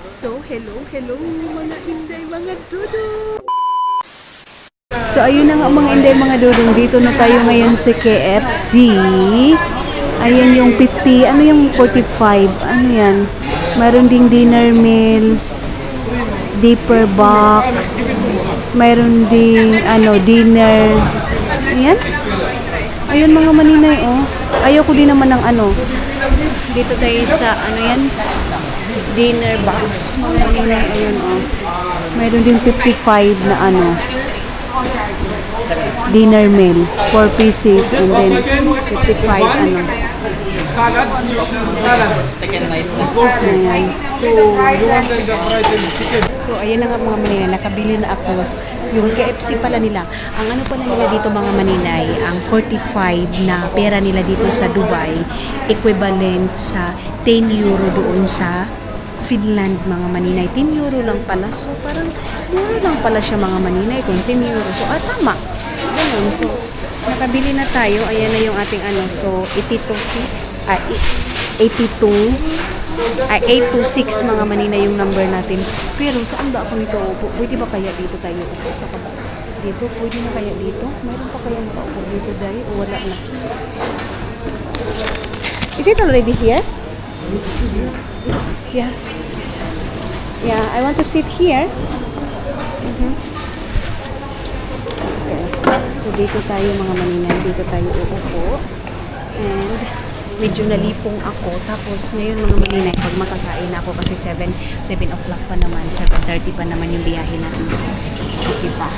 So, hello mga inday, mga dudong. So ayun na nga mga inday, mga dudong, dito na tayo ngayon sa KFC. Ayan yung 50, ano yung 45, ano yan? Mayroon ding dinner meal, deeper box, mayroon ding dinner. Ayan. Ayun mga maninay, oh. Ayoko din naman ng ano. Dito tayo sa dinner box. Mga maninay, ayun, oh. Mayroon din 55 na dinner meal, 4 pieces, and then 55 Salad. Second night na. Ayan. So, you want the fried chicken? So, ayan na nga mga maninay, nakabili na ako. Yung KFC pala nila, ang ano pala nila dito mga maninay, ang 45 na pera nila dito sa Dubai, equivalent sa 10 euro doon sa Finland mga maninay. 10 euro lang pala. So, parang mura lang pala siya mga maninay kung 10 euro. So, tama. Ganun. So, nakabili na tayo. Ayan na yung ating So, 826 mga manina yung number natin. Pero saan ba ako nito upo? Pwede ba kaya dito tayo upo sa kaba? Dito? Pwede na kaya dito? Mayroon pa kaya nakaupo dito dahil o wala na? Is it already here? Yeah. Yeah, I want to sit here. Okay. So, dito tayo mga maninay. Dito tayo uupo. And medyo nalipong ako. Tapos, ngayon mga maninay, pag makakain ako kasi 7 o'clock pa naman, 7:30 pa naman yung biyahe natin. Okay pa.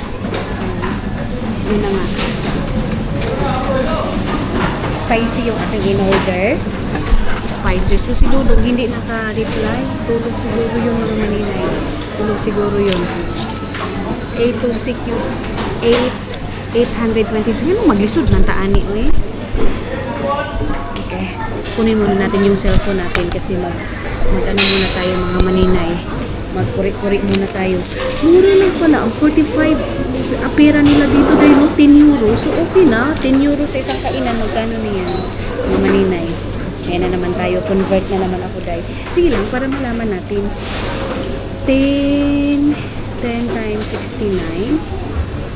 Yun na nga. Spicy yung ating in-order. Spicy. So, si Dudong hindi naka-reply. Tulog siguro yung mga maninay. Tulog siguro yun. 826. Ano maglisod ng taani, oy? Okay. Kunin muna natin yung cellphone natin kasi mag-ano muna tayo mga maninay. Magkuri-kuri muna tayo. Mura lang pala. Ang 45 pera nila dito dahil 10 euro. So, okay na. 10 euro sa isang kainan. Magkano niyan? Mga maninay. Ayan na naman tayo. Convert na naman ako dahil. Sige lang, para malaman natin. 10 times 69.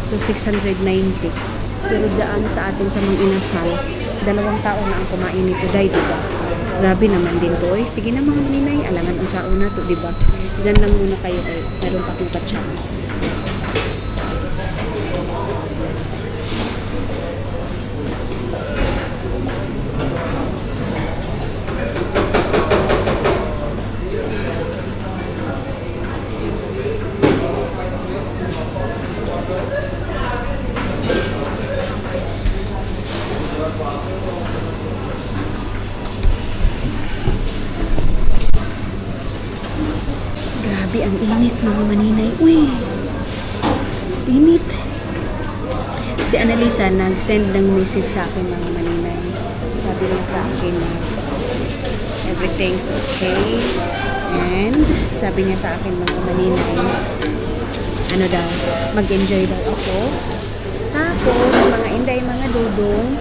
So, 690. Pero dyan sa atin sa mga inasal, 2 tao na ang kumain nito dahil, diba? Grabe naman din to. Sige na mga maninay, alangan ang sao na to, diba? Dyan lang muna kayo dahil meron pa kong katsyan. Grabe ang init mga maninay. Uy! Init! Si Annalisa nag-send ng message sa akin mga maninay. Sabi niya sa akin na everything's okay. And sabi niya sa akin mga maninay, ano daw, mag-enjoy daw ako. Tapos, mga inday, mga dudong,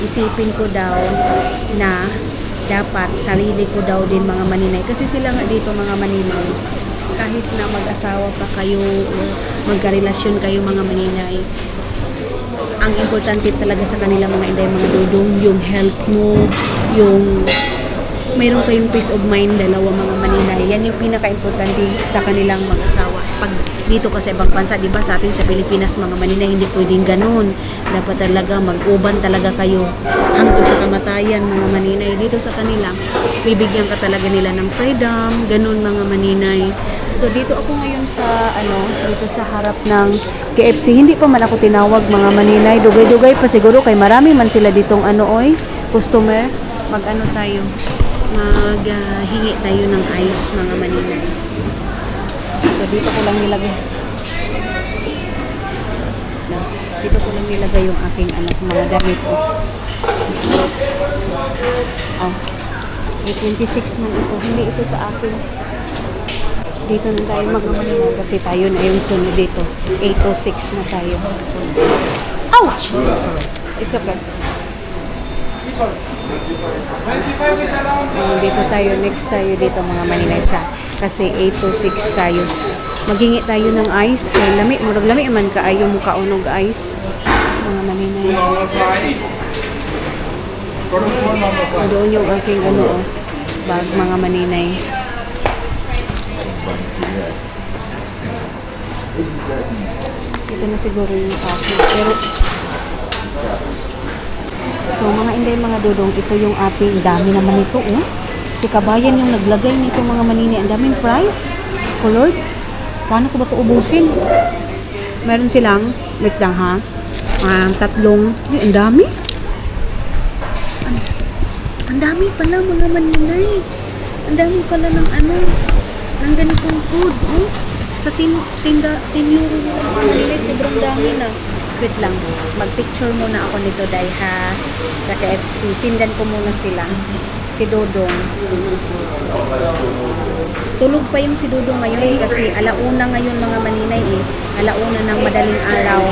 isipin ko daw na dapat sarili ko daw din mga maninay. Kasi sila nga dito mga maninay, kahit na mag-asawa pa kayo o magkarelasyon kayo mga maninay, ang importante talaga sa kanila mga inday, mga dudong, yung health mo, yung mayroon kayong peace of mind, dalawa mga maninay. Yan yung pinaka-importante sa kanilang mag-asawa. Pag dito ka sa ibang bansa, di ba sa atin sa Pilipinas mga maninay, hindi pwedeng ganun. Dapat talaga mag-uban talaga kayo hangtod sa kamatayan mga maninay. Dito sa kanila, bibigyan ka talaga nila ng freedom, ganun mga maninay. So dito ako ngayon sa dito sa harap ng KFC. Hindi pa man ako tinawag mga maninay. Dugay-dugay pa siguro kay marami man sila ditong customer. Tayo. Maghingi tayo ng ice mga maninay. So dito ko lang nilagay. Dito ko lang nilagay yung aking mga damit ko. Oh. 26 man ito. Hindi ito sa akin. Dito na tayo mga maninay kasi tayo na yung sunod dito. 806 na tayo. Ouch! It's okay. Dito tayo, next tayo dito mga maninay sa Kasi 8 to 6 tayo. Maghingi tayo ng ice. Kaya lami, murag lami man ka ayaw mo kaunog ice. Mga maninay. Doon yung aking bag, mga maninay. Ito na siguro yung sa akin. Pero, so mga inday, mga dudong, ito yung ating, dami naman ito, oh. Si Kabayan yung naglagay nito, mga maninay. Ang daming price. Lord, paano ko ba ito ubusin? Meron silang, wait lang ha, tatlong, ang dami. Ang dami pala, mga maninay. Ang dami pala ng ng ganitong food, oh. Sa tinda, 10 euro yung mga maninay, sobrang dami na. Wait lang, mag-picture muna ako nito dahil ha, sa KFC. Sindan ko muna sila. Si Dodong. Tulog pa yung si Dodong ngayon kasi alauna ngayon, mga maninay eh. Alauna ng madaling araw.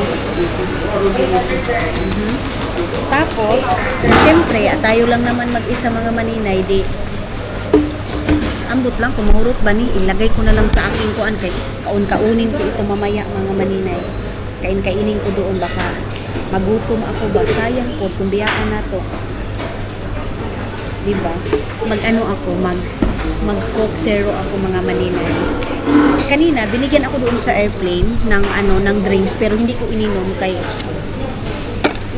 Tapos, siyempre, tayo lang naman mag-isa, mga maninay, di ambot lang, kumurot ba ni, ilagay ko na lang sa aking kuan kay kaun-kaunin ko ito mamaya, mga maninay. Kain-kainin ko doon, baka magutom ako ba, sayang po kung biyaan na to, diba? Mag-coke zero ako, mga maninay. Kanina binigyan ako doon sa airplane ng ng drinks, pero hindi ko ininom kay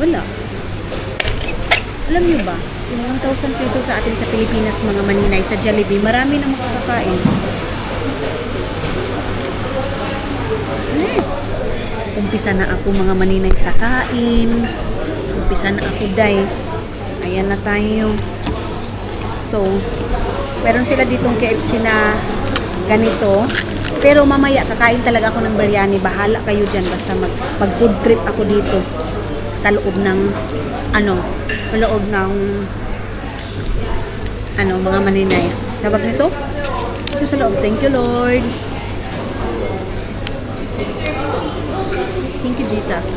wala. Alam niyo ba, yung 1,000 pesos sa atin sa Pilipinas, mga maninay, sa Jollibee, marami na makakakain. Umpisa na ako, mga maninay, sa kain. Umpisa na ako, day. Ayan na tayo. So, meron sila ditong KFC na ganito. Pero mamaya, kakain talaga ako ng biryani. Bahala kayo dyan. Basta mag-food trip ako dito. Sa loob ng, mga maninay. Tawag nito? Ito sa loob. Thank you, Lord. Thank you, Jesus.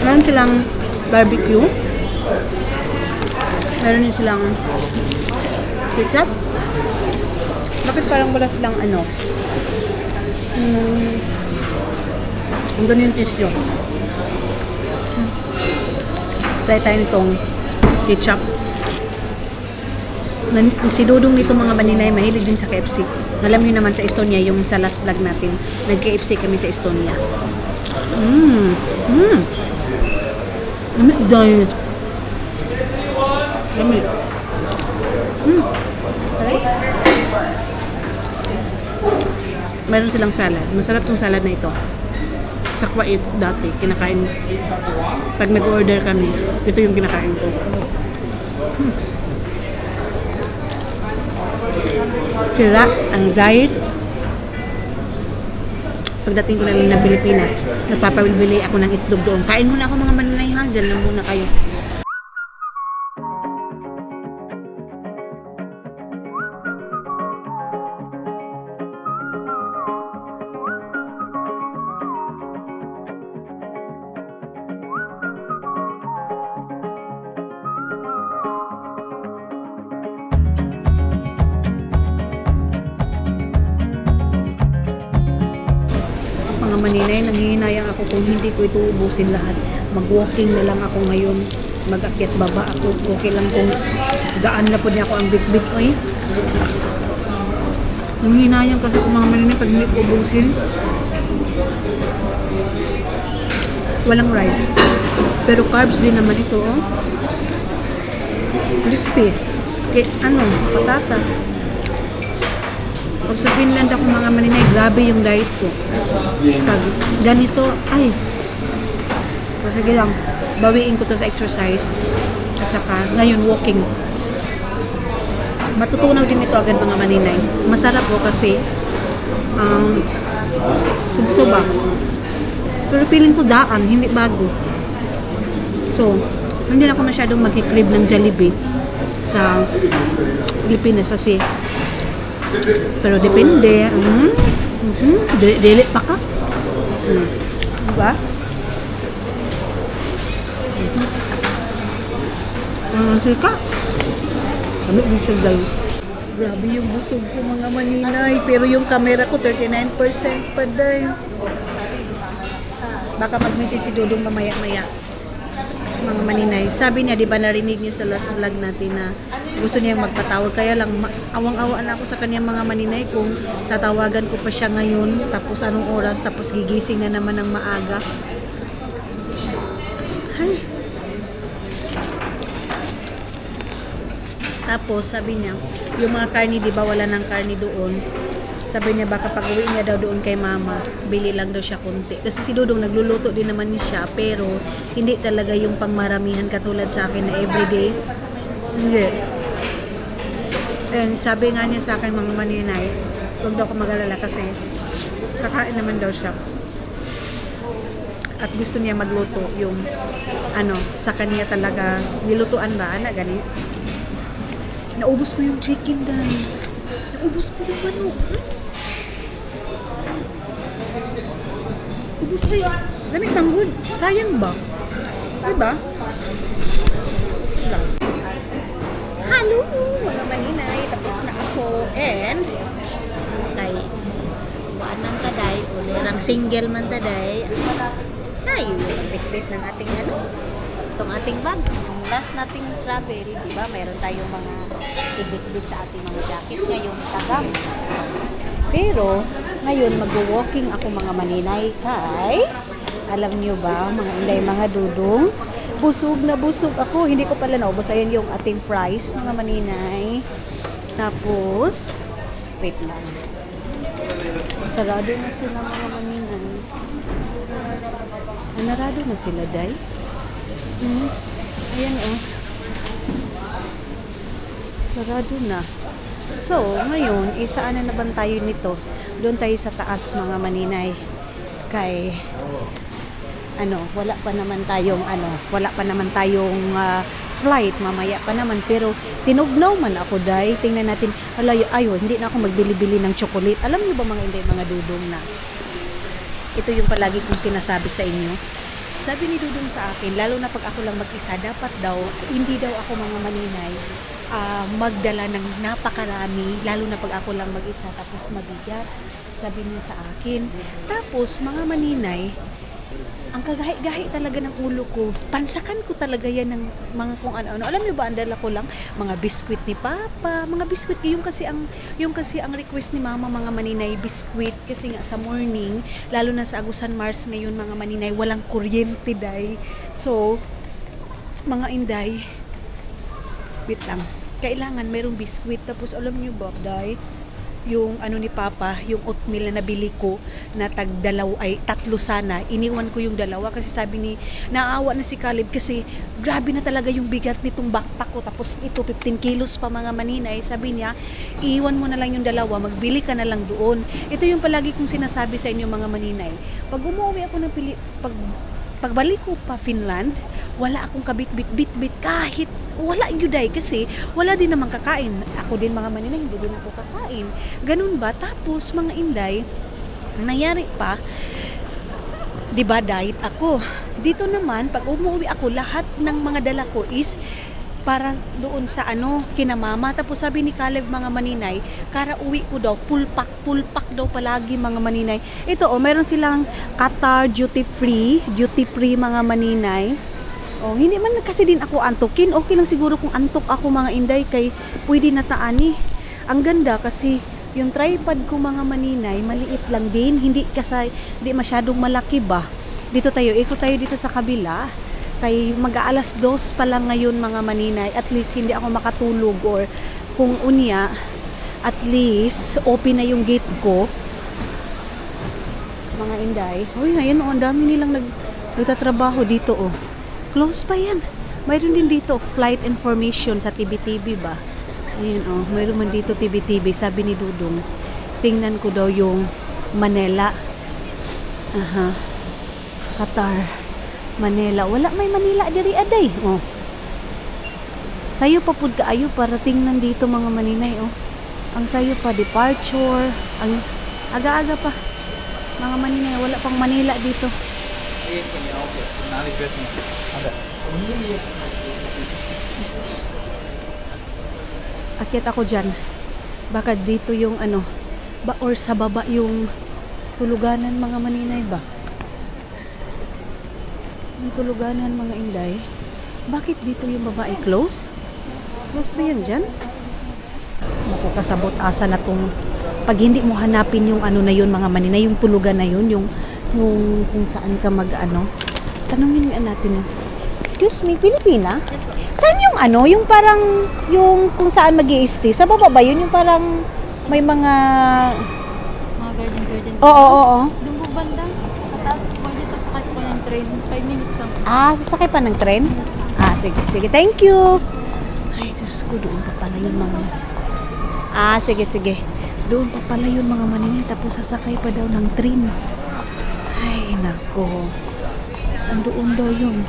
Meron silang barbecue. Meron din silang ketchup. Bakit parang wala silang ang ganun yung taste nyo. Try tayo nitong ketchup. Si Dudong nito, mga maninay, mahilig din sa KFC. Alam niyo naman sa Estonia, yung sa last vlog natin, nag-KFC kami sa Estonia. Lamig dahil. Lamig. Meron silang salad. Masarap tong salad na ito. Sa Kuwait dati, kinakain. Pag nag-order kami, ito yung kinakain ko. Sila, ang diet. Pagdating ko na lang ng Pilipinas, nagpapabili ako ng itlog doon. Kain muna ako, mga maninay, ha? Diyan lang muna kayo. Mga maninay, nanghihinayang ako kung hindi ko ito ubusin lahat. Mag-walking na lang ako ngayon. Mag-akyat baba ako. Okay lang kung gaan na po niya ako ang bit-bit. Oy. Nanghihinayang kasi kung mga maninay pag hindi ko ubusin. Walang rice. Pero carbs din naman ito, oh. Crispy. Patatas. Pag sa Finland ako, mga maninay, grabe yung diet ko. Pag ganito, sige lang, bawiin ko to sa exercise. At saka, ngayon, walking. Matutunaw din ito agad, mga maninay. Masarap po kasi, subsoba. Pero feeling ko daan, hindi bago. So, hindi na ako masyadong mag-crave ng Jollibee sa Pilipinas kasi pero depende. Dili pa ka. Diba? Sika. Kami din siya guys. Grabe yung busog ko mga maninay. Pero yung camera ko 39% pa din. Baka mag-message si Dudong mamaya-maya. Mga maninay. Sabi niya, di ba narinig niyo sa last vlog natin na gusto niyang magpatawag. Kaya lang, awang-awaan ako sa kanyang mga maninay kung tatawagan ko pa siya ngayon. Tapos anong oras, tapos gigising na naman ng maaga. Ay. Tapos sabi niya, yung mga karni, di ba wala ng karni doon. Sabi niya baka pag uwi niya daw doon kay mama, bili lang daw siya konti. Kasi si Dudong nagluluto din naman siya, pero hindi talaga yung pangmaramihan katulad sa akin na everyday. Hindi. And sabi nga niya sa akin mga maninay, huwag daw ako mag-alala kasi kakain naman daw siya. At gusto niya magluto yung sa kanya talaga nilutuan ba, gani. Naubos ko yung chicken dahil. Naubos ko yung manok. Ubus ay. Dami tanggol. Sayang ba? Diba? Hello mga maninay. Tapos na ako. And kay buwan ng taday. Ulirang single man taday. Ay, yung bit-bit ng ating itong ating bag. Yung last nating travel, di ba? Mayroon tayong mga ibit-bit sa ating mga jacket ngayong tagam. Pero, ngayon mag-walking ako mga maninay kay, alam nyo ba, mga inday, mga dudong, busog na busog ako. Hindi ko pala naubos. Ayan yung ating price, mga maninay. Tapos, wait lang. Sarado na sila mga maninay. Narado na sila, day. Ayan, oh. Sarado na. So, ngayon, isaan na naman tayo nito. Doon tayo sa taas, mga maninay. Kay, wala pa naman tayong flight. Mamaya pa naman. Pero, tinugnaw man ako, day. Tingnan natin. Hindi na ako magbili-bili ng chocolate. Alam niyo ba, mga inday, mga dudong na? Ito yung palagi kong sinasabi sa inyo. Sabi ni Dudong sa akin, lalo na pag ako lang mag-isa, dapat daw, hindi daw ako mga maninay, magdala ng napakarami, lalo na pag ako lang mag-isa, tapos mabigat. Sabi niya sa akin. Tapos, mga maninay, ang kagahi-gahi talaga ng ulo ko. Pansakan ko talaga yan ng mga kung ano-ano. Alam niyo ba, ang dala ko lang mga biskwit ni Papa, mga biskwit. Yung kasi ang request ni Mama, mga maninay, biskwit kasi nga sa morning, lalo na sa Agusan Mars ngayon, mga maninay, walang kuryente day. So, mga inday, wait lang. Kailangan merong biskwit. Tapos alam niyo ba, day, yung ni Papa, yung oatmeal na nabili ko na tatlo sana, iniwan ko yung dalawa kasi sabi ni, naawa na si Caleb kasi grabe na talaga yung bigat nitong backpack ko, tapos ito 15 kilos pa mga maninay. Sabi niya, iwan mo na lang yung dalawa, magbili ka na lang doon. Ito yung palagi kong sinasabi sa inyo mga maninay. Pag umuwi ako ng pagbalik ko pa Finland, wala akong kabit-bit kahit wala yuday kasi wala din naman kakain. Ako din mga maninay, hindi din ako kakain. Ganun ba? Tapos mga inday, ang nangyari pa, di ba diet ako. Dito naman, pag umuwi ako, lahat ng mga dala ko is para doon sa kina Mama. Tapos sabi ni Caleb mga maninay, kara uwi ko daw, pulpak daw palagi mga maninay. Ito meron silang Qatar duty free mga maninay. Hindi man kasi din ako antukin. Okay lang siguro kung antok ako mga inday kay pwede na taani. Ang ganda kasi yung tripod ko mga maninay, maliit lang din. Hindi masyadong malaki ba. Ikot tayo dito sa kabila. Kay mag-aalas 2 pa lang ngayon mga maninay. At least hindi ako makatulog or kung unya, at least open na yung gate ko. Mga inday. Ngayon ang dami nilang nagtatrabaho dito Close pa yan. Mayroon din dito flight information sa TBTB ba? Ayun mayroon man dito TBTB. Sabi ni Dudong, tingnan ko daw yung Manila. Qatar. Manila. Wala may Manila diri aday. Sayo pa pud kaayo para tingnan dito mga maninay Ang sayo pa departure, ang aga-aga pa. Mga maninay, wala pang Manila dito. Akyat ako dyan. Baka dito yung ano, ba or sa baba yung tuluganan mga maninay ba? Yung tuluganan mga inday. Bakit dito yung babae close? Close ba yan dyan? Naku, kasabot asa na tong pag hindi mo hanapin yung ano na yun mga maninay, yung tulugan na yun, yung kung saan ka mag ano. Tanungin nga natin. Excuse me, Pilipina? Saan yung ano, yung parang yung kung saan mag-i-stay? Sa baba ba yun? Yung parang may mga Mga garden. oo. Doon po banda. Pataas po kayo dito. Sakay po ng train. 5 minutes lang. Ah, sasakay pa ng tren? Ah, sige. Thank you. Ay, Diyos ko, doon pa pala yung mga... Ah, sige. Doon pa pala yung mga maninay, tapos sasakay pa daw ng tren. Ay, nako. Andoon daw yun.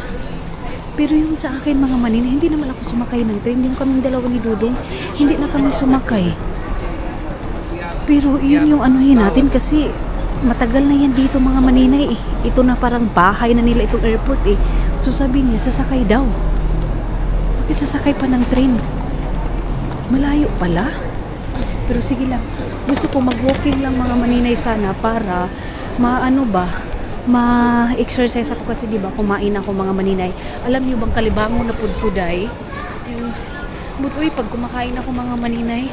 Pero yung sa akin, mga maninay, hindi naman ako sumakay ng tren. Yung kaming dalawa ni Dudong, hindi na kami sumakay. Pero yun yung anuhin natin kasi matagal na yan dito mga maninay eh. Ito na parang bahay na nila itong airport eh. So sabi niya, sasakay daw. Bakit sasakay pa ng train? Malayo pala. Pero sige lang. Gusto ko mag-walking lang mga maninay sana para ma-exercise ako kasi di ba kumain ako mga maninay. Alam niyo bang kalibango na pudpuday? Butoy pag kumakain ako mga maninay,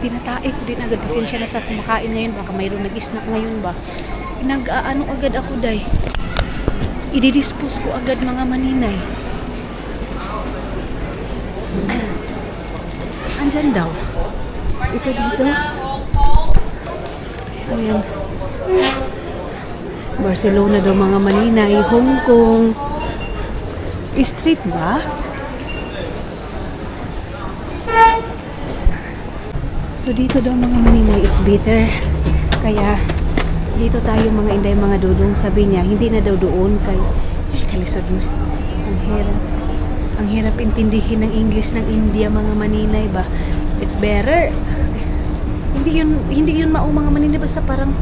tinatae ko din agad. Pasensya na sa kumakain ngayon. Baka mayroon nag-snack ngayon ba. Nag-ano agad ako, day. Ididispose ko agad mga maninay. Andyan daw. Ito dito. Ayan. Barcelona daw mga maninay. Hong Kong. Street ba? So dito daw mga maninay is bitter. Kaya dito tayo mga inday mga dudong. Sabi niya hindi na daw doon kay kalisod na. Ang hirap intindihin ng English ng India mga maninay ba. It's better. Hindi yun mao mga maninay basta parang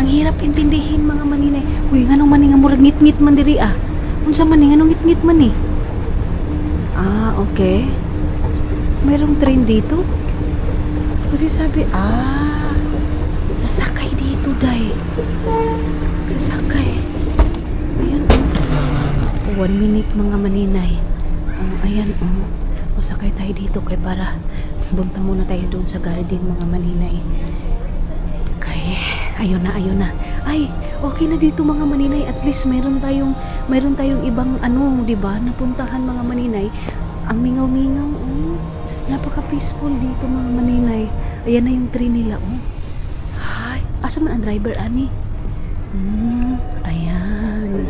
ang hirap intindihin mga maninay. Uy nganong maninga murag ngit-ngit man diri ah. Unsa man ni nganong ngit-ngit man ni? Ah, okay. Mayroong train dito. Kasi sabi, sasakay dito, day. Sasakay. Ayan, 1 minute, mga maninay. Ayan, masakay tayo dito kay para bunta muna tayo doon sa garden, mga maninay. Kay, ayun na. Ay, okay na dito, mga maninay. At least, mayroon tayong ibang, di ba, napuntahan, mga maninay. Ang mingaw-mingaw, napaka-peaceful dito mga maninay. Ayan na yung train nila, Ay, asa man ang driver, ani? Ayan.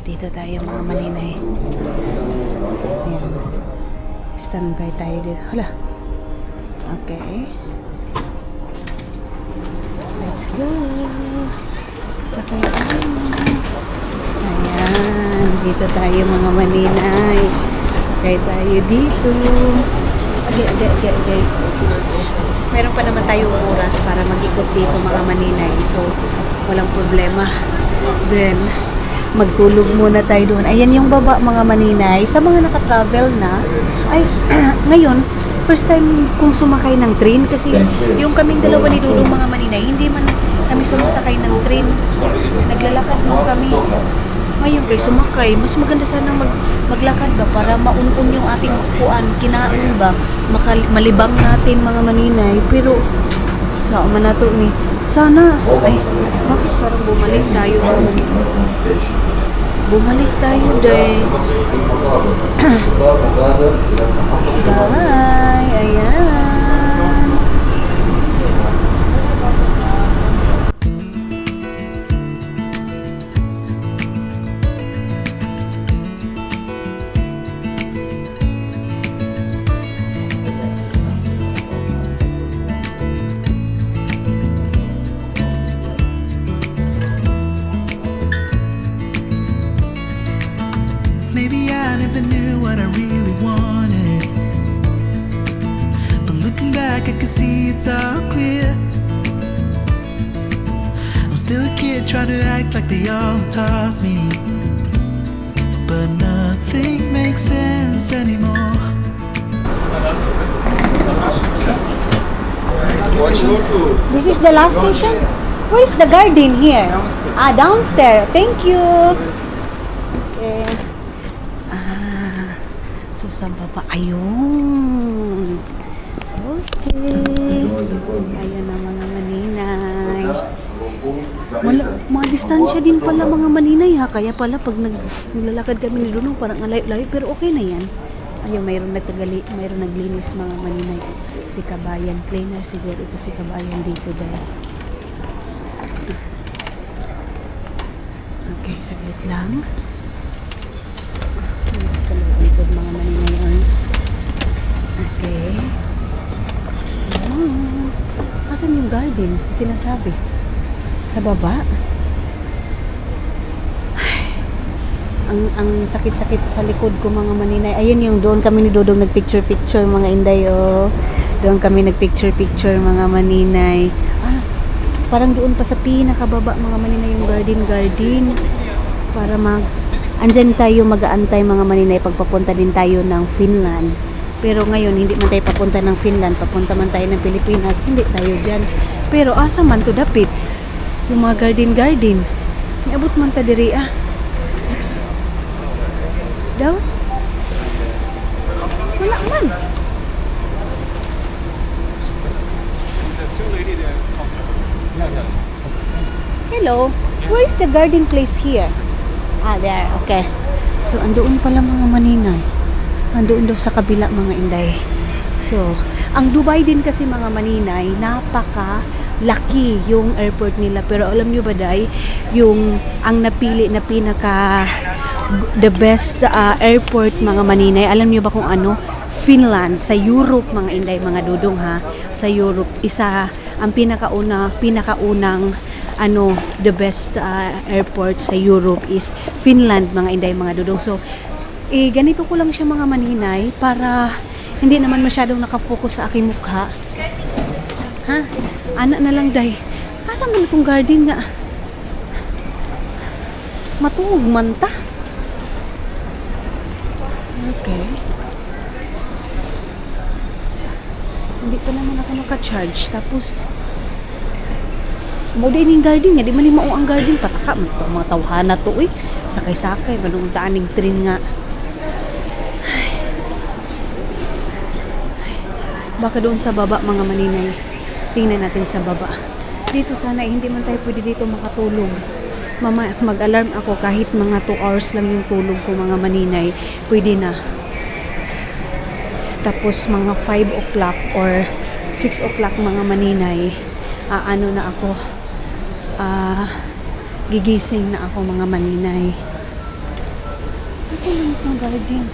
Dito tayo mga maninay. Ayan. Standby tayo dito. Hala. Okay. Let's go. Sakay tayo. Ayan. Dito tayo mga maninay. Sakay tayo dito. Okay. Meron pa naman tayong oras para mag-ikot dito mga maninay. So, walang problema. Then, magtulog muna tayo doon. Ayan yung baba mga maninay. Sa mga nakatravel na, ay, ngayon, first time kong sumakay ng train kasi yung kaming dalawa ni Dudong mga maninay, hindi man kami sumasakay ng train. Naglalakad mo kami. Ngayon kay sumakay, mas maganda sana maglakad ba para maun-un yung ating upuan, kinain ba, malibang natin mga maninay. Pero, saan man nato ni, sana, ay, bakit parang bumalik tayo? Bumalik tayo, day. Bye, ayan. Maybe I never knew what I really wanted, but looking back I can see it's all clear. I'm still a kid trying to act like they all taught me, but nothing makes sense anymore. This is the last station? Where is the garden here? Downstairs. Downstairs. Thank you. Okay. So sa baba. Ayun. Okay. Ayan ang mga maninay. Madistansya din pala mga maninay ha. Kaya pala pag naglalakad kami ni Dunong parang alayo-layo. Pero okay na yan. Ayun, mayroon naglinis mga maninay. Si Kabayan cleaner siguro. Ito si Kabayan dito dahil. Okay, saglit lang. Kalungkod mga maninay on. Okay. Asan yung garden? Sinasabi. Sa baba. Ang sakit-sakit sa likod ko mga maninay. Ayun yung doon kami ni Dodong nagpicture-picture mga inday oh. Doon kami nagpicture-picture mga maninay. Parang doon pa sa pinakababa mga maninay yung garden. Para andyan tayo mag-aantay mga maninay pagpapunta din tayo ng Finland. Pero ngayon hindi man tayo papunta ng Finland, papunta man tayo ng Pilipinas, hindi tayo dyan. Pero asa man to dapit? Yung mga garden. Niabot man ta diri daw? Wala man. Hello. Where is the garden place here? There. Okay. So, andoon pala mga maninay. Andoon daw sa kabila mga inday. So, ang Dubai din kasi mga maninay, napaka-laki yung airport nila. Pero alam nyo ba day, yung ang napili na pinaka the best airport mga maninay, alam niyo ba kung ano? Finland, sa Europe mga inday, mga dudong ha, sa Europe, isa ang pinakaunang the best airport sa Europe is Finland mga inday, mga dudong. So ganito ko lang siya mga maninay para hindi naman masyadong nakapokus sa aking mukha ha, anak na lang day. Asa man itong garden nga matuog man ta. Okay. Hindi pa naman ako naka-charge. Tapos, mo din yung garden nga. Di man yung ang garden. Pataka. Mga tawhana to eh. Sakay-sakay. Manong daaning train nga. Baka doon sa baba mga maninay. Tingnan natin sa baba. Dito sana hindi man tayo pwede dito makatulog. Mag-alarm ako kahit mga 2 hours lang yung tulog ko mga maninay, pwede na. Tapos mga 5 o'clock or 6 o'clock mga maninay, na ako, gigising na ako mga maninay. Kasi lang itong garden.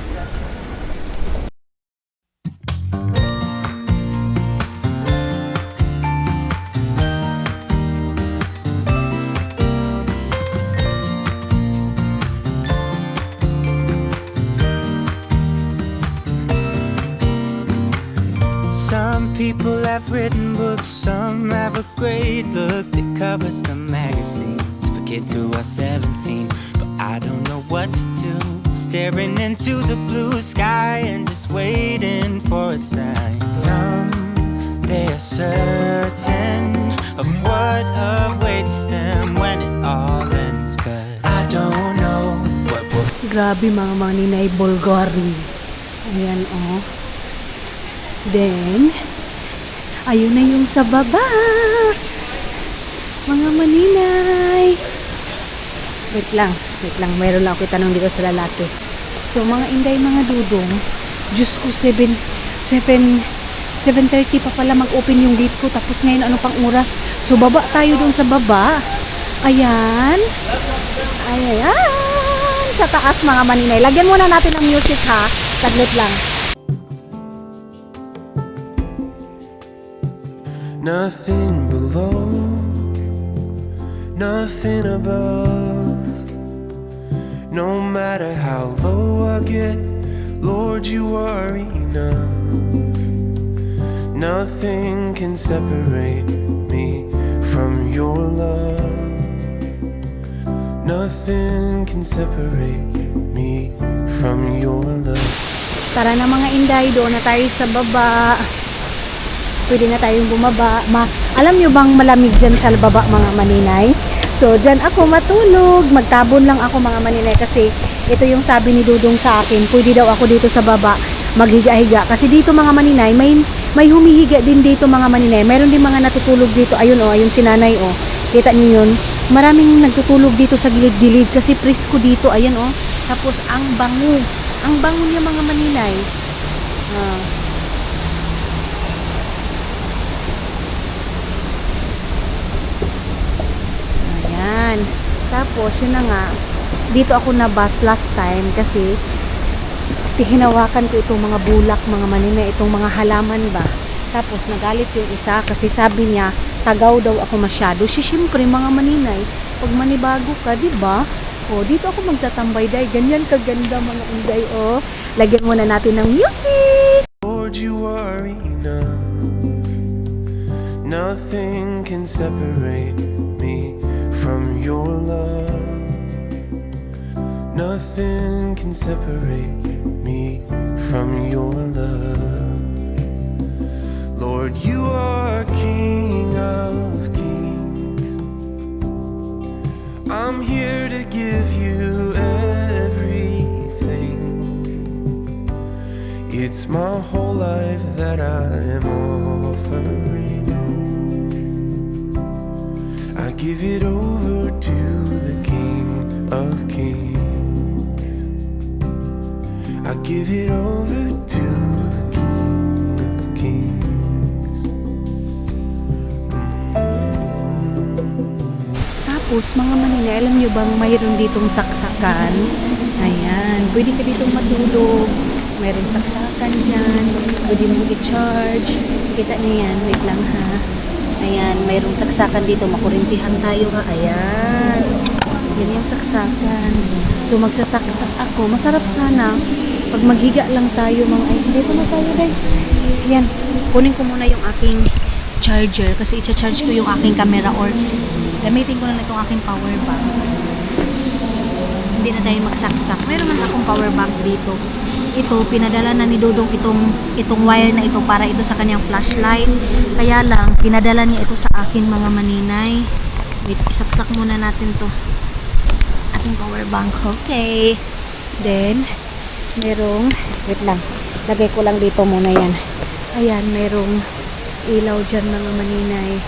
Some people have written books, some have a great look that covers the magazines for kids who are 17. But I don't know what to do, staring into the blue sky and just waiting for a sign. Some, they are certain of what awaits them when it all ends, but I don't know what will. Grabe mga maninay, Bulgari. Ayan oh. Then, ayun na yung sa baba. Mga maninay. Wait lang. Mayroon lang ako itanong dito sa lalaki. So, mga inday, mga dudong, Diyos ko, 7:30 pa pala mag-open yung gate ko. Tapos ngayon, ano pang oras? So, baba tayo dun sa baba. Ayan. Sa taas, mga maninay. Lagyan muna natin ng music, ha? Saglit lang. Nothing below, nothing above. No matter how low I get, Lord, you are enough. Nothing can separate me from your love. Nothing can separate me from your love. Tara na mga Inday, doon na tayo sa baba. Pwede na tayong bumaba. Alam nyo bang malamig dyan sa baba mga maninay? So, dyan ako matulog. Magtabon lang ako mga maninay kasi ito yung sabi ni Dudong sa akin. Pwede daw ako dito sa baba maghiga-higa. Kasi dito mga maninay, may humihiga din dito mga maninay. Meron din mga natutulog dito. Ayun o, ayun si nanay o. Kita niyo yun? Maraming nagtutulog dito sa gilid-gilid kasi presko dito. Ayan o. Tapos ang bango. Ang bango niya mga maninay. Ayan. Tapos, yun na nga. Dito ako na-bus last time kasi hinawakan ko itong mga bulak, mga maninay, itong mga halaman ba. Tapos, nagalit yung isa kasi sabi niya, tagaw daw ako masyado. Siyempre, mga maninay, pag manibago ka, di ba? O, dito ako magtatambay, day. Ganyan kaganda, mga inday, o. Lagyan muna natin ng music! Lord, you are enough. Nothing can separate me from your love. Nothing can separate me from your love. Lord, you are King of kings. I'm here to give you everything. It's my whole life that I am offering. I give it over to the King of Kings. I give it over to the King of Kings. Tapos, mga maninay, alam nyo bang mayroon ditong saksakan? Ayan, pwede ka ditong matulog. Mayroong saksakan dyan. Pwede mo i-charge. Kita niyo yan, wait lang ha. Ayan, mayroong saksakan dito. Makurintihan tayo ha. Ayan. Yan yung saksakan. So, magsasaksak ako. Masarap sana. Pag maghiga lang tayo, mga ay, dito na tayo guys. Ayan, kunin ko muna yung aking charger kasi i-charge ko yung aking camera or gamitin ko na itong aking power bank. Hindi na tayo magsaksak. Meron man akong power bank dito. Ito, pinadala na ni Dudong itong wire na ito para ito sa kanyang flashlight. Kaya lang, pinadala niya ito sa akin mga maninay. Wait, isaksak muna natin to. Ating power bank. Okay. Then, merong, wait lang. Lagay ko lang dito muna yan. Ayan, merong ilaw dyan mga maninay.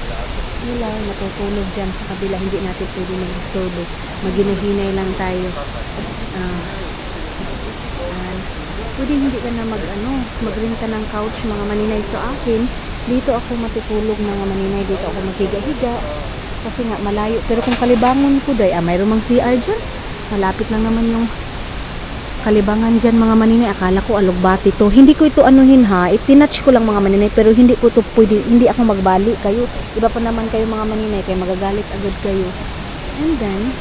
Ilaw, natutulog dyan sa kabila. Hindi natin pwede mag-disturbo. Maginahinay lang tayo. Pwede hindi ka na mag-rent ka ng couch mga maninay. So akin, dito ako matutulog mga maninay. Dito ako maghiga-higa. Kasi nga malayo. Pero kung kalibangon ko day, mayroon mang CR dyan. Malapit lang naman yung kalibangan dyan mga maninay. Akala ko alugbati to. Hindi ko ito anuhin ha. Itinatch ko lang mga maninay. Pero hindi ko ito pwede. Hindi ako magbali kayo. Iba pa naman kayo mga maninay. Kaya magagalit agad kayo. And then,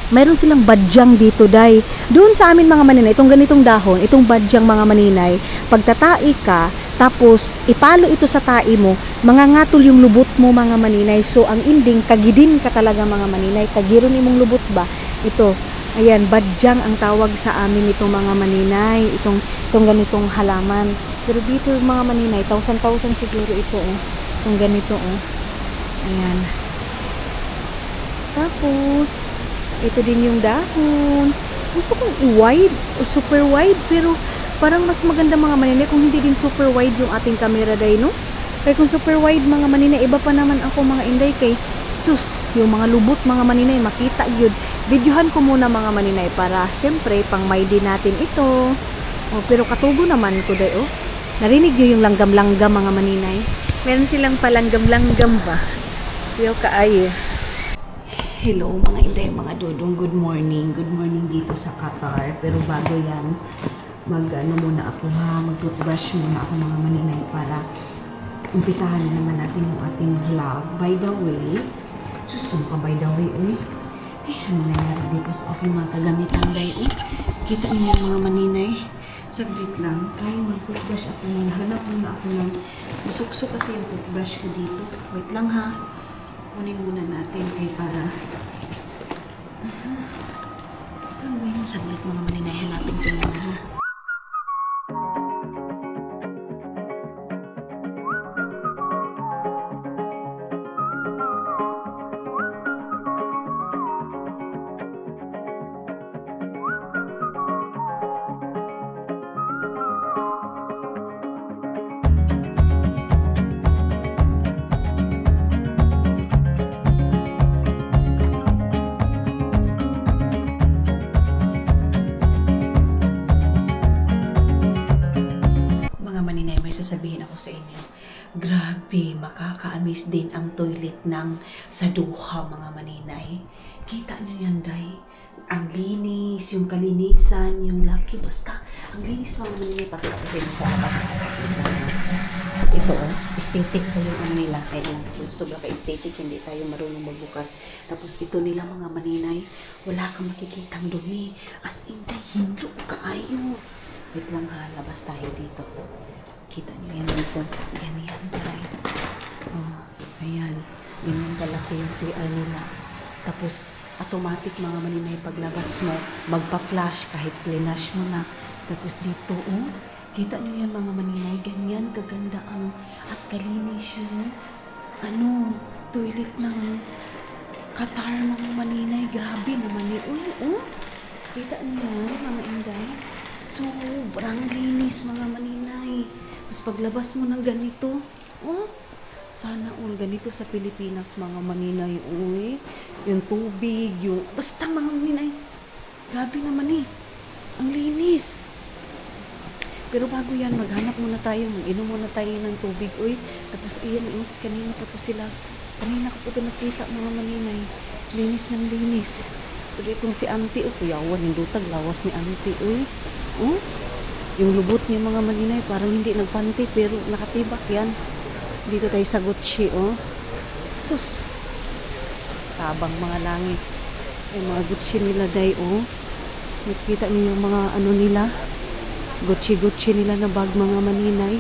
mayroon silang badyang dito, day. Doon sa amin mga maninay, itong ganitong dahon, itong badyang mga maninay, pagtatai ka, tapos ipalo ito sa tai mo, mangangatol yung lubot mo mga maninay. So, ang ending, kagidin ka talaga mga maninay. Kagiron imong lubot ba? Ito, ayan, badyang ang tawag sa amin itong mga maninay. Itong ganitong halaman. Pero dito mga maninay, thousand siguro ito, oh. Itong ganito, oh. Ayan. Tapos, ito din yung dahon. Gusto kong i-wide o super wide, pero parang mas maganda mga maninay kung hindi din super wide yung ating camera day, no? Kaya kung super wide mga maninay, iba pa naman ako mga inday kay sus, yung mga lubot mga maninay, makita yun. Videohan ko muna mga maninay para syempre pang may din natin ito. Oh, pero katugo naman ko day, oh. Narinig nyo yung langgam-langgam mga maninay? Meron silang palanggam-langgam ba? Yo kaayo. Hello mga inday, mga dudong, good morning. Good morning dito sa Qatar. Pero bago yan, muna ako ha, mag-toothbrush muna ako mga maninay para umpisahan na naman natin yung ating vlog. By the way, sus kung ka by the way, ano nangyari dito sa aking mga kagamitan day, kita niyo mga maninay, saglit lang, kaya mag-toothbrush ako muna, hanap muna ako ng nasukso kasi yung toothbrush ko dito. Wait lang ha. Kunin muna natin kay para saan ba yung saglit mga maninay, hanapin ko muna ha. Grabe, makaka-amaze din ang toilet ng sa Doha, mga maninay. Kita niyo yan, day. Ang linis, yung kalinisan, yung laki, basta ang linis, mga maninay. Pati ako sa inyo sa labas. Ito, aesthetic ko yung ano nila. Ay lang, sobra ka-aesthetic, hindi tayo marunong magbukas. Tapos ito nila, mga maninay, wala kang makikitang dumi. As in, day, hindlo kaayo. Wait lang ha, labas tayo dito. Kita niyo yan dito. Ganyan tayo. Oh, ayan. Ganyan kalaki yung CR nila. Tapos, automatic, mga maninay, paglabas mo, magpa-flash kahit plinash mo na. Tapos dito, oh, kita niyo yan, mga maninay. Ganyan kaganda ang at kalinis yung toilet ng Qatar, mga maninay. Grabe naman eh. Uy, oh. Kita niyo yan, mga inday. Sobrang linis, mga maninay. Tapos paglabas mo ng ganito, oh, sana all ganito sa Pilipinas, mga maninay. Uy, yung tubig, yung, basta mga maninay. Grabe naman eh. Ang linis. Pero bago yan, maghanap muna tayo, mag-inom muna tayo ng tubig. Uy, tapos iyan, kanina pa to sila. Kanina ko po ito nakita, mga maninay. Linis ng linis. Pero itong si auntie, oh, kuyawan, hindutag, lawas ni auntie. Uy, oh, yung lubot niya, mga maninay, parang hindi nagpanti, pero nakatibak yan. Dito tayo sa Gucci, oh. Sus. Tabang mga langit. Yung mga Gucci nila, day, oh. Nakita niyo yung mga ano nila. Gucci nila na bag, mga maninay.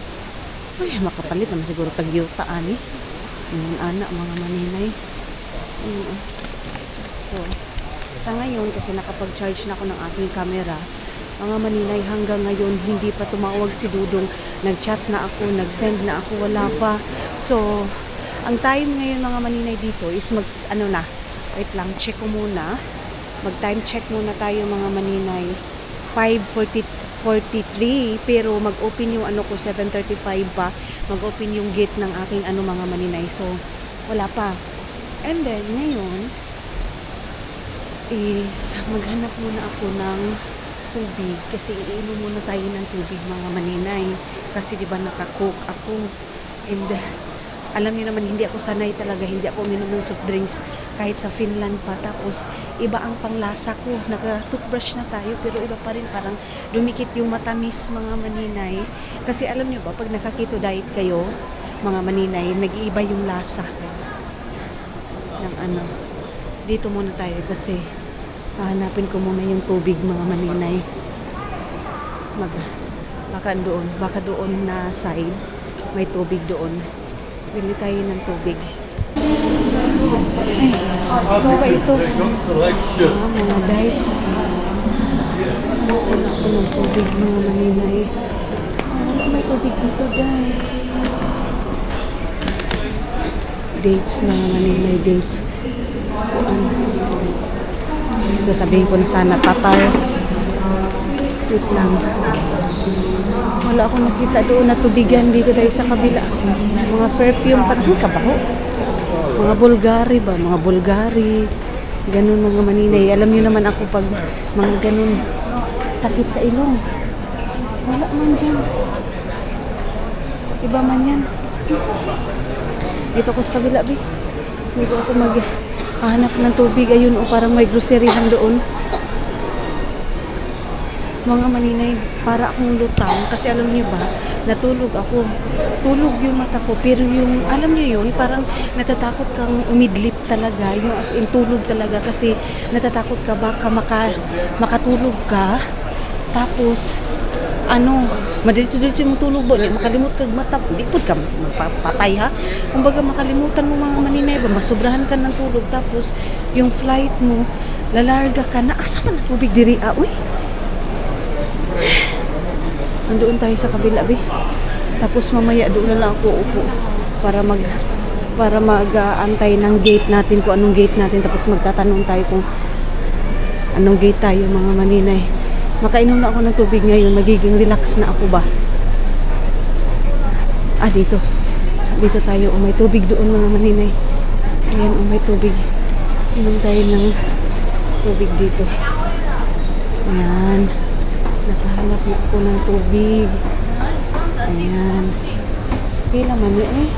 Uy, makapalit naman siguro tagyutaan, eh. Yung anak, mga maninay. So, sa ngayon, kasi nakapag-charge na ako ng aking camera, mga maninay, hanggang ngayon, hindi pa tumawag si Dudong. Nag-chat na ako, nag-send na ako, wala pa. So, ang time ngayon, mga maninay, dito is wait lang, check ko muna. Mag-time check muna tayo, mga maninay. 5:43, pero mag-open yung ko, 7:35 pa. Mag-open yung gate ng aking mga maninay. So, wala pa. And then, ngayon, is maghanap muna ako ng tubig kasi iinom muna tayo ng tubig, mga maninay, kasi di ba naka-cook ako, and alam niyo naman, hindi ako sanay talaga, hindi ako uminom ng soft drinks kahit sa Finland pa. Tapos iba ang panglasa ko, naka-toothbrush na tayo pero iba pa rin, parang dumikit yung matamis, mga maninay, kasi alam niyo ba, pag naka-keto diet kayo, mga maninay, nag-iiba yung lasa ng dito muna tayo kasi hahanapin ko muna yung tubig, mga maninay. Baka doon na side may tubig doon. Bili tayo ng tubig. Ay, ano ba ito? Mga dates. Wala ko ng tubig, mga maninay. Wala may tubig dito, guys. Dates, mga maninay, dates. Sasabihin ko na sana tatar. Wait lang. Wala akong nakita doon na tubigan dito dahil sa kabila. Mga perfume, parang kabaho. Mga Bulgari ba? Mga Bulgari. Ganun, mga maninay. Alam niyo naman ako pag mga ganun sakit sa ilong. Wala man dyan. Iba man yan. Dito ako sa kabila, bi. Dito ako maghahanap ng tubig. Ayun, parang may groceryhan doon. Mga maninay, para akong lutang kasi alam niyo ba, natulog ako. Tulog yung mata ko, pero yung, alam niyo yun, parang natatakot kang umidlip talaga, yung as in tulog talaga kasi natatakot ka baka makatulog ka, tapos madiretso-diretso yung tulog mo, makalimut kag mata, di po ka magpapatay ha. Kumbaga makalimutan mo, mga maninay ba, masubrahan ka ng tulog, tapos yung flight mo, lalarga ka na, asa pa na tubig diri, uy. Andoon tayo sa kabila, bi. Tapos mamaya doon na lang ako upo para mag-aantay ng gate natin, kung anong gate natin, tapos magtatanong tayo kung anong gate tayo, mga maninay. Makainom na ako ng tubig ngayon, magiging relax na ako ba. Dito tayo, may tubig doon, mga maninay. Ayan, may tubig. Inom tayo ng tubig dito. Ayan. Nakahanap na ako ng tubig. Ayan. Pila man eh.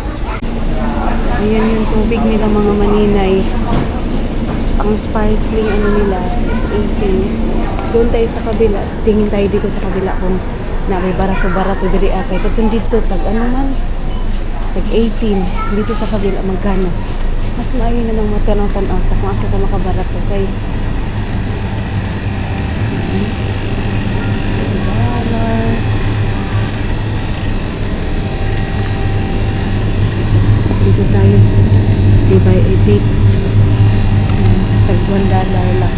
Ayan yung tubig nila mga maninay. Ang sparkling ano nila is 18. Doon tayo sa kabila. Tingin tayo dito sa kabila kung na may barato-barato diri atay. Katong dito tag ano man. Tag 18. Dito sa kabila magkano. Mas maayo na lang matanong-tanaw kung asa ka makabarato kay dito tayo divide edit tag $1 lang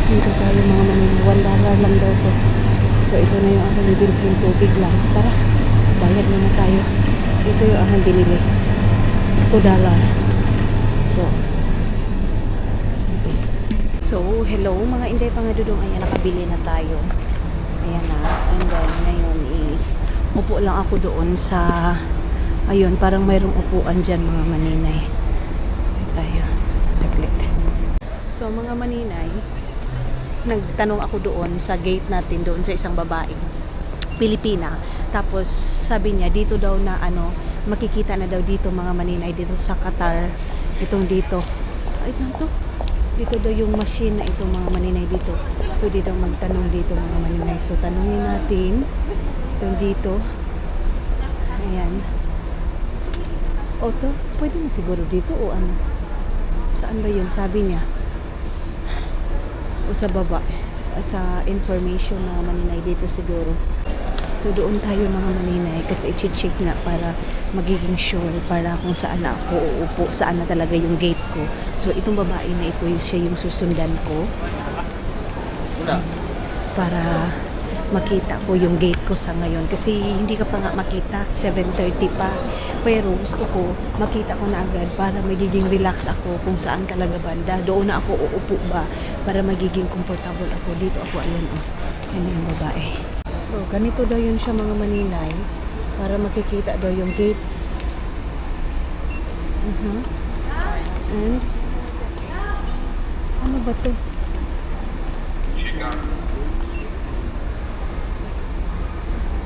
dito tayo mga manila $1 lang daw to. So ito na yung aking binili yung tubig lang. Tara, bayad muna tayo. Ito yung aking binili $2. So hello mga inday pangadudong, ayan nakabili na tayo. Ayan na, and then ngayon is upo lang ako doon sa ayun, parang mayroong upuan dyan mga maninay. Tayo, taglit. So mga maninay, nagtanong ako doon sa gate natin doon sa isang babae Pilipina. Tapos sabi niya dito daw na ano, makikita na daw dito mga maninay dito sa Qatar. Itong dito. Ay, ito. Dito daw yung machine na ito mga maninay dito. Pwede daw magtanong dito mga maninay. So tanongin natin itong dito. Ayan. O to, pwede na siguro dito o ano? Saan ba yun? Sabi niya. O sa baba. Sa information na maninay dito siguro. So doon tayo mga maninay kasi i-check na para magiging sure para kung saan na ako uupo, saan na talaga yung gate ko. So itong babae na ito, siya yung susundan ko para makita ko yung gate ko sa ngayon. Kasi hindi ka pa nga makita, 7:30 pa. Pero gusto ko, makita ko na agad para magiging relax ako kung saan talaga banda. Doon na ako uupo ba para magiging comfortable ako. Dito ako, ayan o. Yan yung babae. So, ganito daw yun siya mga maninay para makikita daw yung gate. And ano ba to?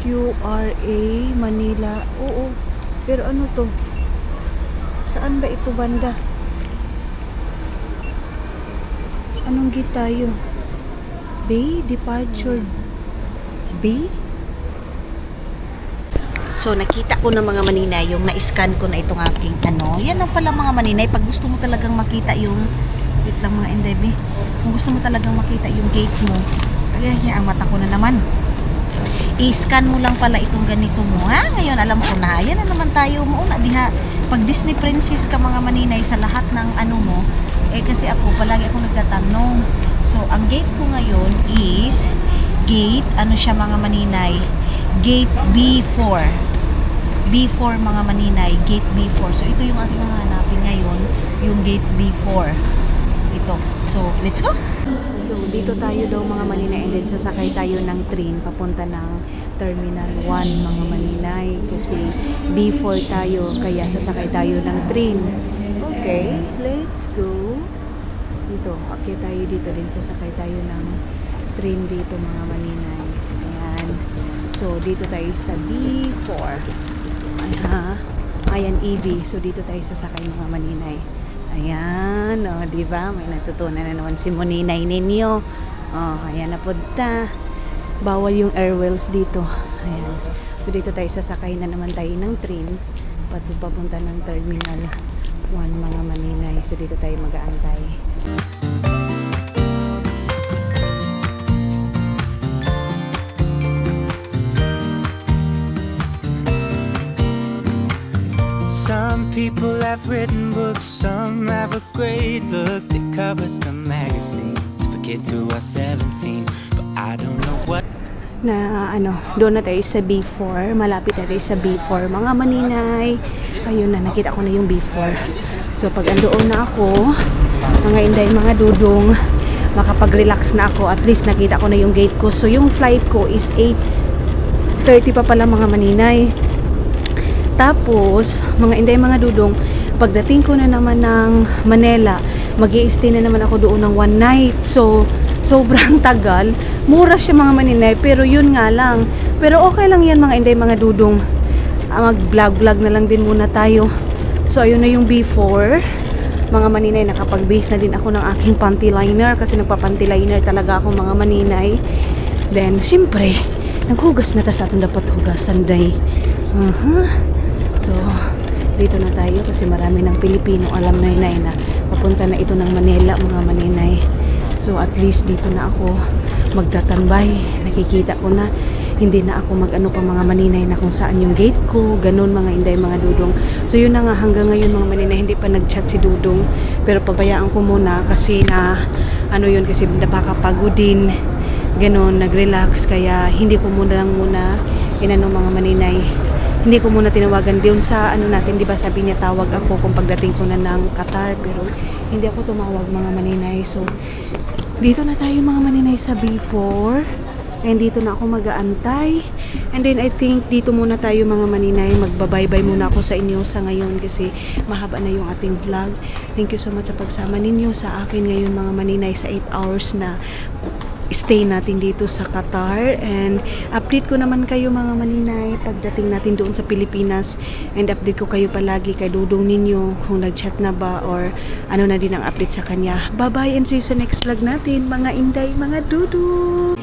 QRA Manila. Oo. Pero ano to? Saan ba ito banda? Anong gate tayo? Bay Departure B? So, nakita ko na mga maninay, yung na-scan ko na itong aking ano. Yan ang pala mga maninay, pag gusto mo talagang makita yung, wait lang mga endebi, kung gusto mo talagang makita yung gate mo, ay, ang mata ko na naman. I-scan mo lang pala itong ganito mo. Ha? Ngayon, alam ko na, yan na naman tayo mauna. Diha, pag Disney Princess ka mga maninay sa lahat ng ano mo, eh kasi ako, palagi ako nagtatanong. So, ang gate ko ngayon is gate, ano siya mga maninay, gate B4. B4 mga maninay, gate B4. So ito yung ating hahanapin ngayon, yung gate B4. Ito. So let's go. So dito tayo daw mga maninay, and then sasakay tayo ng train papunta ng Terminal 1 mga maninay kasi B4 tayo, kaya sasakay tayo ng train. Okay, let's go. Dito, okay tayo dito din, sasakay tayo ng train dito mga maninay. Ayan. So, dito tayo sa B4. Ayan, EV. So, dito tayo sasakay mga maninay. Ayan. O, diba? May natutunan na naman si Moninay ninyo. O, ayan na po ta. Bawal yung airwells dito. Ayan. So, dito tayo sasakay na naman tayo ng train. Papunta ng Terminal 1 mga maninay. So, dito tayo mag-aantay. Some people have written books, some have a great look that covers the magazines for kids who are 17, but I don't know what. Na ano, doon na tayo sa B4, malapit na tayo sa B4 mga maninay. Ayun na, nakita ko na yung B4. So pag andoon na ako, mga inday, mga dudong, makapag-relax na ako, at least nakita ko na yung gate ko. So yung flight ko is 8:30 pa pala mga maninay. Tapos mga inday, mga dudong, pagdating ko na naman ng Manila, mag-i-stay na naman ako doon ng one night. So sobrang tagal. Mura siya mga maninay, pero yun nga lang. Pero okay lang yan mga inday, mga dudong. mag-vlog na lang din muna tayo. So ayun na yung before. Mga maninay, nakapag-base na din ako ng aking panty liner kasi nagpa-panty liner talaga ako mga maninay. Then syempre, naghugas na ta sa atong dapat hugasan day. So dito na tayo kasi marami ng Pilipino alam na papunta na ito ng Manila mga maninay. So at least dito na ako magtatambay. Nakikita ko na hindi na ako mag-ano pa mga maninay na kung saan yung gate ko, ganun mga inday, mga dudong. So yun na nga, hanggang ngayon mga maninay, hindi pa nag-chat si Dudong. Pero pabayaan ko muna kasi kasi napakapagod din. Ganun, nag-relax. Kaya hindi ko muna mga maninay. Hindi ko muna tinawagan doon sa natin, di ba sabi niya tawag ako kung pagdating ko na ng Qatar. Pero hindi ako tumawag mga maninay. So dito na tayo mga maninay sa B4. And dito na ako mag-aantay. And then I think dito muna tayo mga maninay. Magbabaybay muna ako sa inyo sa ngayon kasi mahaba na yung ating vlog. Thank you so much sa pagsama ninyo sa akin ngayon mga maninay sa 8 hours na stay natin dito sa Qatar. And update ko naman kayo mga maninay pagdating natin doon sa Pilipinas. And update ko kayo palagi kay Dudong ninyo kung nag-chat na ba or ano na din ang update sa kanya. Bye bye and see you sa next vlog natin mga inday, mga Dudong.